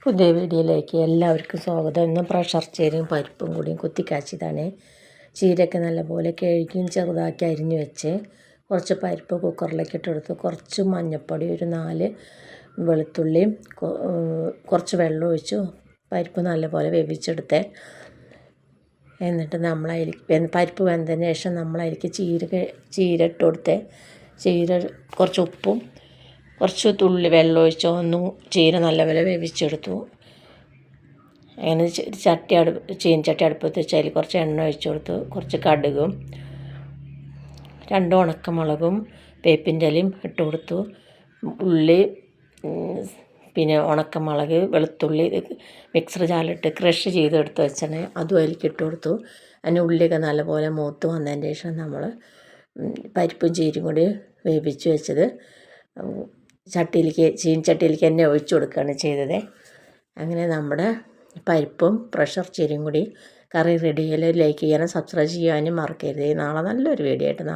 പുതിയ വീഡിയോയിലേക്ക് എല്ലാവർക്കും സ്വാഗതം. ഇന്ന് പ്രഷർ ചീരയും പരിപ്പും കൂടിയും കുത്തിക്കാച്ചിയതാണ്. ചീരയൊക്കെ നല്ലപോലെ കഴുകിയും ചെറുതാക്കി അരിഞ്ഞ് വെച്ച് കുറച്ച് പരിപ്പ് കുക്കറിലേക്ക് ഇട്ടെടുത്ത് കുറച്ച് മഞ്ഞൾപ്പൊടി, ഒരു 4 വെളുത്തുള്ളിയും കുറച്ച് വെള്ളം ഒഴിച്ചു പരിപ്പ് നല്ലപോലെ വേവിച്ചെടുത്ത്. എന്നിട്ട് പരിപ്പ് വെന്തതിന് ശേഷം നമ്മളതിലേക്ക് ചീര ഇട്ട് കൊടുത്ത് ചീര കുറച്ച് ഉപ്പും കുറച്ച് തുള്ളി വെള്ളം ഒഴിച്ച് ഒന്നും ചീര നല്ലപോലെ വേവിച്ചെടുത്തു. അങ്ങനെ ചീനച്ചട്ടി അടുപ്പത്ത് വെച്ച് അതിൽ കുറച്ച് എണ്ണ ഒഴിച്ച് കൊടുത്തു. കുറച്ച് കടുകും 2 ഉണക്കമുളകും വേപ്പിൻ്റെ ഇലയും ഇട്ട് കൊടുത്തു. ഉള്ളി, പിന്നെ ഉണക്കമുളക്, വെളുത്തുള്ളി മിക്സർ ജാറിലിട്ട് ക്രഷ് ചെയ്തെടുത്ത് വെച്ചാണ് അതും അതിലേക്ക് ഇട്ട് കൊടുത്തു. അതിന് ഉള്ളിയൊക്കെ നല്ലപോലെ മൂത്ത് വന്നതിന് ശേഷം നമ്മൾ പരിപ്പും ചീരയും കൂടി വേവിച്ച് വെച്ചത് ചീനച്ചട്ടിയിലേക്ക് തന്നെ ഒഴിച്ചു കൊടുക്കുകയാണ് ചെയ്തത്. അങ്ങനെ നമ്മുടെ പരിപ്പും പ്രഷർ ചീരയും കൂടി കറി റെഡിയായാൽ ലൈക്ക് ചെയ്യാനും സബ്സ്ക്രൈബ് ചെയ്യാനും മറക്കരുത്. നാളെ നല്ലൊരു വീഡിയോ ആയിട്ട്